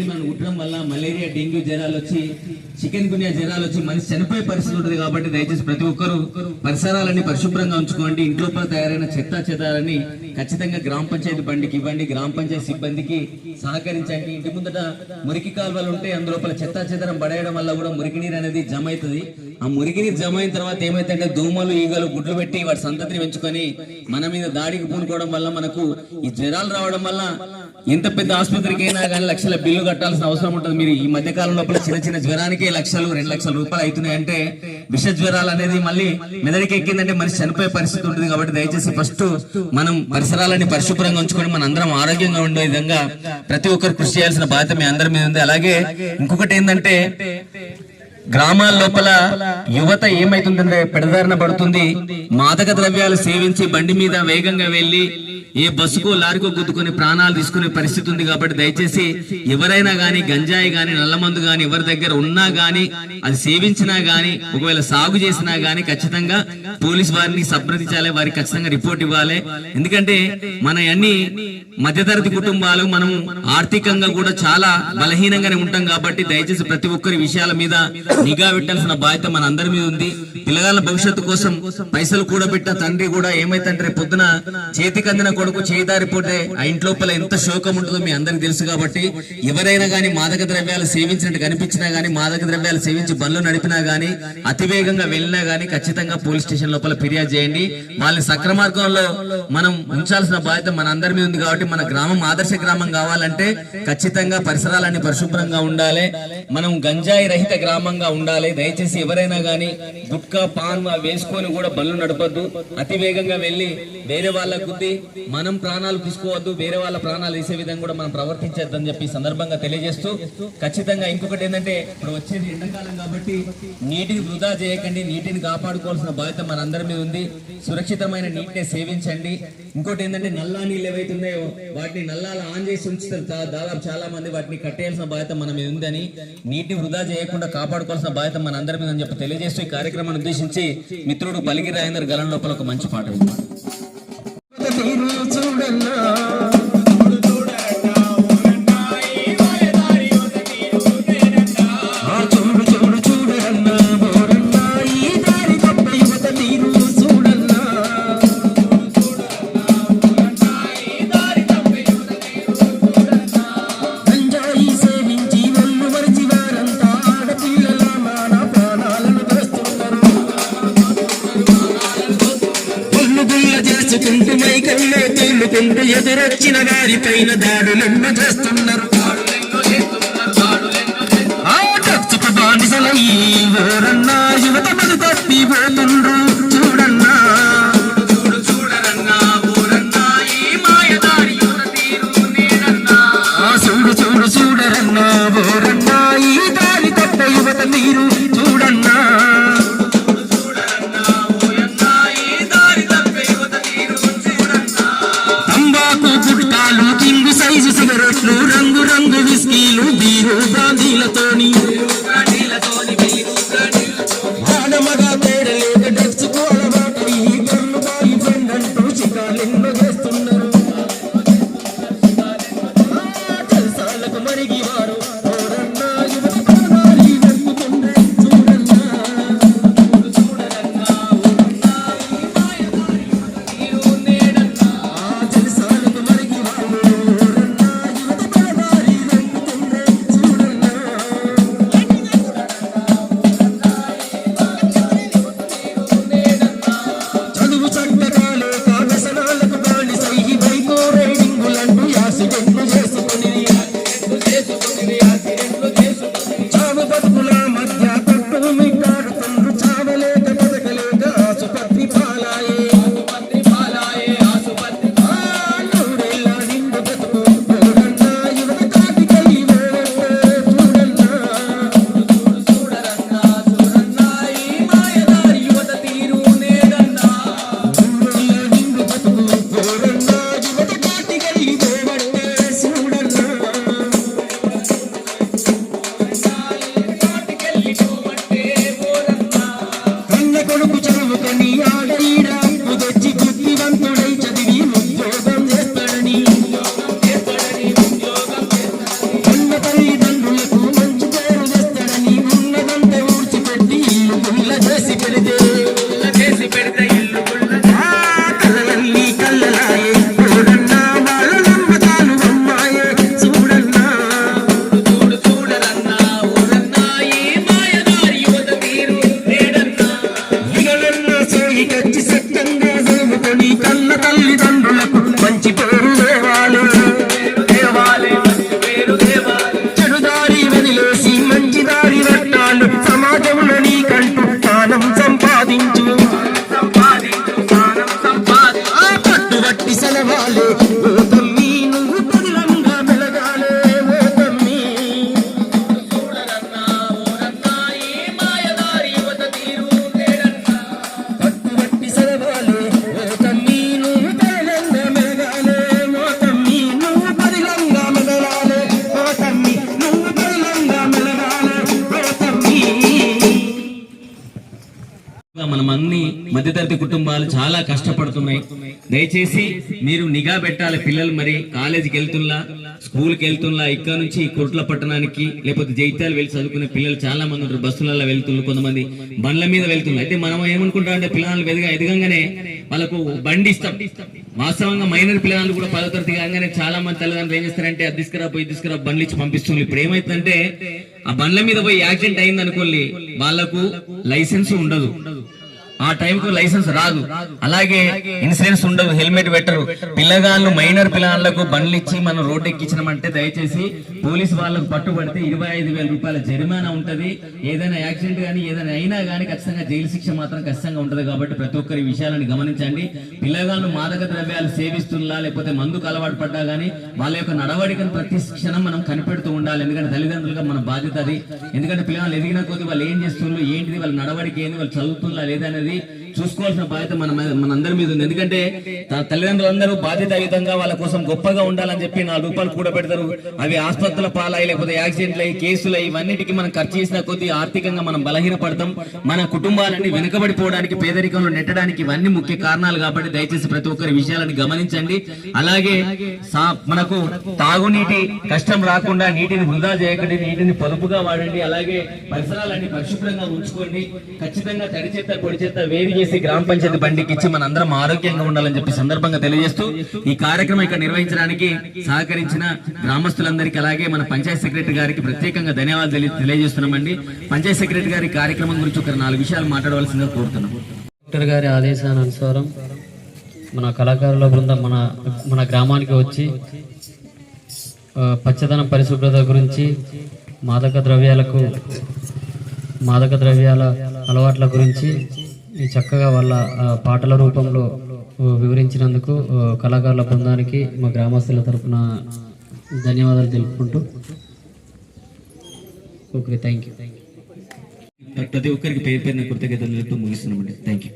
మనం ఉట్టడం వల్ల malaria, dengue జ్వరాలు వచ్చి, చికెన్ గున్యా జ్వరాలు వచ్చి మనిషి చనిపోయే పరిస్థితి ఉంటుంది. కాబట్టి దయచేసి ప్రతి ఒక్కరూ పరిసరాలన్నీ పరిశుభ్రంగా ఉంచుకోండి. ఇంట్లో తయారైన చెత్త చెదారాన్ని ఖచ్చితంగా గ్రామ పంచాయతీ బండికి ఇవ్వండి. గ్రామ పంచాయతీ సిబ్బందికి సహకరించండి. ఇంటి ముందట మురికి కాలువలు ఉంటే అందులోపల చెత్త చెదారం పడేయడం వల్ల కూడా మురికి నీరు అనేది జమ అవుతుంది. ఆ మురికి నీరు జమ అయిన తర్వాత ఏమైతే దోమలు, ఈగలు గుడ్లు పెట్టి వాటి సంతతిని పెంచుకొని మన మీద దాడికి పూనుకోవడం వల్ల మనకు ఈ జ్వరాలు రావడం వల్ల ఎంత పెద్ద ఆసుపత్రికి అయినా కానీ లక్షల బిల్లు కట్టాల్సిన అవసరం ఉంటుంది. మీరు ఈ మధ్య కాలం లోపల చిన్న చిన్న జ్వరానికి 1,00,000-2 లక్షల రూపాయలు అవుతున్నాయంటే విష జ్వరాలు అనేది మళ్ళీ మెదడికి ఎక్కిందంటే మనిషి చనిపోయే పరిస్థితి ఉంటుంది. కాబట్టి దయచేసి ఫస్ట్ మనం పరిసరాలని పరిశుభ్రంగా ఉంచుకొని మన అందరం ఆరోగ్యంగా ఉండే విధంగా ప్రతి ఒక్కరు కృషి చేయాల్సిన బాధ్యత మీ అందరి మీద ఉంది. అలాగే ఇంకొకటి ఏంటంటే గ్రామాల లోపల యువత ఏమైతుందంటే పెడదారిన పడుతుంది. మాదక ద్రవ్యాలు సేవించి బండి మీద వేగంగా వెళ్లి ఏ బస్సుకో లారీకో గుద్దుకుని ప్రాణాలు తీసుకునే పరిస్థితి ఉంది. కాబట్టి దయచేసి ఎవరైనా గానీ గంజాయి గాని నల్లమందు గాని ఎవరి దగ్గర ఉన్నా గానీ అది సేవించినా గానీ ఒకవేళ సాగు చేసినా గానీ ఖచ్చితంగా పోలీస్ వారిని సంప్రదించాలి. వారికి ఖచ్చితంగా రిపోర్ట్ ఇవ్వాలి. ఎందుకంటే మన అన్ని మధ్యతరగతి కుటుంబాలు మనం ఆర్థికంగా కూడా చాలా బలహీనంగానే ఉంటాం. కాబట్టి దయచేసి ప్రతి ఒక్కరి విషయాల మీద నిఘా పెట్టాల్సిన బాధ్యత మన అందరి మీద ఉంది. పిల్లగాళ్ళ భవిష్యత్తు కోసం పైసలు కూడబెట్ట తండ్రి కూడా ఏమైతే పొద్దున చేతికి అందిన కొడుకు చేదారిపోతే ఆ ఇంట్లోపల ఎంత శోకం ఉంటుందో మీ అందరికి తెలుసు. కాబట్టి ఎవరైనా గానీ మాదక ద్రవ్యాలు సేవించినట్టు కనిపించినా గానీ, మాదక ద్రవ్యాలు సేవించి బండ్లు నడిపినా గానీ, అతివేగంగా వెళ్ళినా గానీ ఖచ్చితంగా పోలీస్ స్టేషన్ లోపల ఫిర్యాదు చేయండి. వాళ్ళని సక్రమార్గంలో మనం ఉంచాల్సిన బాధ్యత మన అందరి మీద ఉంది. కాబట్టి మన గ్రామం ఆదర్శ గ్రామం కావాలంటే ఖచ్చితంగా పరిసరాలన్నీ పరిశుభ్రంగా ఉండాలి. మనం గంజాయి రహిత గ్రామంగా ఉండాలి. దయచేసి ఎవరైనా గానీ గుట్కా, పాన్ వేసుకొని కూడా బండ్లు నడపద్దు. అతి వేగంగా వెళ్లి వేరే వాళ్ళ గుద్ది మనం ప్రాణాలు తీసుకోవద్దు. వేరే వాళ్ళ ప్రాణాలు తీసే విధంగా కూడా మనం ప్రవర్తించద్దని చెప్పి సందర్భంగా తెలియజేస్తూ ఖచ్చితంగా ఇంకొకటి ఏంటంటే ఇప్పుడు వచ్చేది ఎండాకాలం కాబట్టి నీటిని వృధా చేయకండి. నీటిని కాపాడుకోవాల్సిన బాధ్యత మన అందరి మీద ఉంది. సురక్షితమైన నీటిని సేవించండి. ఇంకోటి ఏంటంటే నల్లా నీళ్ళు ఏవైతే ఉన్నాయో వాటిని నల్లాలు ఆన్ చేసి ఉంచుతారు దాదాపు చాలా మంది. వాటిని కట్టేయాల్సిన బాధ్యత మన మీద ఉందని, నీటిని వృధా చేయకుండా కాపాడుకోవాల్సిన బాధ్యత మన అందరి మీద అని చెప్పి తెలియజేస్తూ ఈ కార్యక్రమాన్ని ఉద్దేశించి మిత్రుడు పలికి రాజేందర్ గలం లోపల ఒక మంచి పాట చూడన్నా ఎదురొచ్చిన వారిపైన దాడులెన్నో చేస్తున్నారు. బానిసలై ఓరన్నా యువత మది తప్పిపోతుండ్రు. చూడన్నా చూడు చూడు చూడరన్నా ఓరన్నా ఈ దారి తప్ప యువత తీరు. చూడన్నా సిగరెట్లు, రంగు రంగు విస్కీలు, బీరు బ్రాందీలతోని ఆడమగా తేడలేక డ్రగ్స్ కు అలవాటు ఈ గర్లు బాయ్ ఫ్రెండ్ అంటూ చికాలెన్నో చేస్తున్నారు. జల్సాలకు మరిగి వారు ఓరన్నా యువత ప్రాణాలు వెతుకుతుండ్రే. చూడన్నా జల్సాలకు మరిగి వారు చేసుకుని మధ్యతరగతి కుటుంబాలు చాలా కష్టపడుతున్నాయి. దయచేసి మీరు నిఘా పెట్టాలి. పిల్లలు మరి కాలేజీకి వెళ్తున్నా, స్కూల్కి వెళ్తున్నా, ఇక్కడ నుంచి కోట్ల పట్టణానికి లేకపోతే జైత్యాలు వెళ్ళి చదువుకునే పిల్లలు చాలా మంది ఉంటారు. బస్సులలో వెళ్తున్నారు, కొంతమంది బండ్ల మీద వెళ్తున్నారు. అయితే మనం ఏమనుకుంటాం అంటే పిల్లలు ఎదగంగానే వాళ్ళకు బండి ఇస్తాం. వాస్తవంగా మైనర్ పిల్లలు కూడా 10వ తరగతి కాగానే చాలా మంది తల్లిదండ్రులు ఏం చేస్తారంటే అది తీసుకురా బండ్లు ఇచ్చి పంపిస్తున్నారు. ఇప్పుడు ఏమైతుందంటే ఆ బండ్ల మీద పోయి యాక్సిడెంట్ అయింది అనుకోండి, వాళ్ళకు లైసెన్స్ ఉండదు, ఆ టైంకు లైసెన్స్ రాదు, అలాగే ఇన్సూరెన్స్ ఉండదు, హెల్మెట్ పెట్టరు. పిల్లగాళ్ళు మైనర్ పిల్లగాళ్లకు బండ్లు ఇచ్చి మనం రోడ్డు ఎక్కించినామంటే దయచేసి పోలీసు వాళ్ళకు పట్టుబడితే 25,000 రూపాయల జరిమానా ఉంటది. ఏదైనా యాక్సిడెంట్ కానీ ఏదైనా అయినా కానీ ఖచ్చితంగా జైలు శిక్ష మాత్రం ఖచ్చితంగా ఉంటది. కాబట్టి ప్రతి ఒక్కరి విషయాలను గమనించండి. పిల్లగాళ్ళు మాదక ద్రవ్యాలు సేవిస్తున్నా లేకపోతే మందుకు అలవాటు పడ్డా గానీ వాళ్ళ యొక్క నడవడికను ప్రతి క్షణం మనం కనిపెడుతూ ఉండాలి. ఎందుకంటే తల్లిదండ్రులుగా మన బాధ్యత అది. ఎందుకంటే పిల్లలు ఎదిగిన కొద్ది వాళ్ళు ఏం చేస్తున్నారు, ఏంటిది, వాళ్ళ నడవడిక ఏంది, వాళ్ళు చదువుతున్నా లేదా అనేది చూసుకోవాల్సిన బాధ్యత మనందరి మీద ఉంది. ఎందుకంటే తల్లిదండ్రులందరూ బాధ్యతాయుతంగా వాళ్ళ కోసం గొప్పగా ఉండాలని చెప్పి 4 రూపాయలు కూడా పెడతారు. అవి ఆసుపత్రుల పాలై లేకపోతే యాక్సిడెంట్లు అయ్యి కేసులు ఇవన్నిటికీ మనం ఖర్చు చేసిన కొద్దీ ఆర్థికంగా మనం బలహీనపడతాం. మన కుటుంబాలన్నీ వెనుకబడిపోవడానికి, పేదరికంలో నెట్టడానికి ఇవన్నీ ముఖ్య కారణాలు. కాబట్టి దయచేసి ప్రతి ఒక్కరి విషయాలను గమనించండి. అలాగే మనకు తాగునీటి కష్టం రాకుండా నీటిని వృధా చేయకండి, నీటిని పొదుపుగా వాడండి. అలాగే పరిసరాలన్నీ పరిశుభ్రంగా ఉంచుకోండి. ఖచ్చితంగా తడి చెత్త పొడి చెత్త వేరు చేసి గ్రామ పంచాయతీ బండికి ఇచ్చి మన అందరం ఆరోగ్యంగా ఉండాలని చెప్పి సందర్భంగా తెలియజేస్తూ ఈ కార్యక్రమం ఇక్కడ నిర్వహించడానికి సహకరించిన గ్రామస్తులందరికీ అలాగే మన పంచాయత్ సెక్రటరీ గారికి ప్రత్యేకంగా ధన్యవాదాలు తెలియజేస్తున్నామండి. పంచాయత్ సెక్రటరీ గారి కార్యక్రమం గురించి ఒక 4 విషయాలు మాట్లాడవలసిందిగా కోరుతున్నాం. కలెక్టర్ గారి ఆదేశానుసారం మన కళాకారుల బృందం మన గ్రామానికి వచ్చి పచ్చదనం పరిశుభ్రత గురించి, మాదక ద్రవ్యాల అలవాట్ల గురించి చక్కగా వాళ్ళ పాటల రూపంలో వివరించినందుకు కళాకారుల బృందానికి మా గ్రామస్తుల తరఫున ధన్యవాదాలు తెలుపుకుంటూ ఓకే థ్యాంక్ యూ. ప్రతి ఒక్కరికి పేరు పేరున కృతజ్ఞతలు ముగిస్తున్నామండి. Thank you.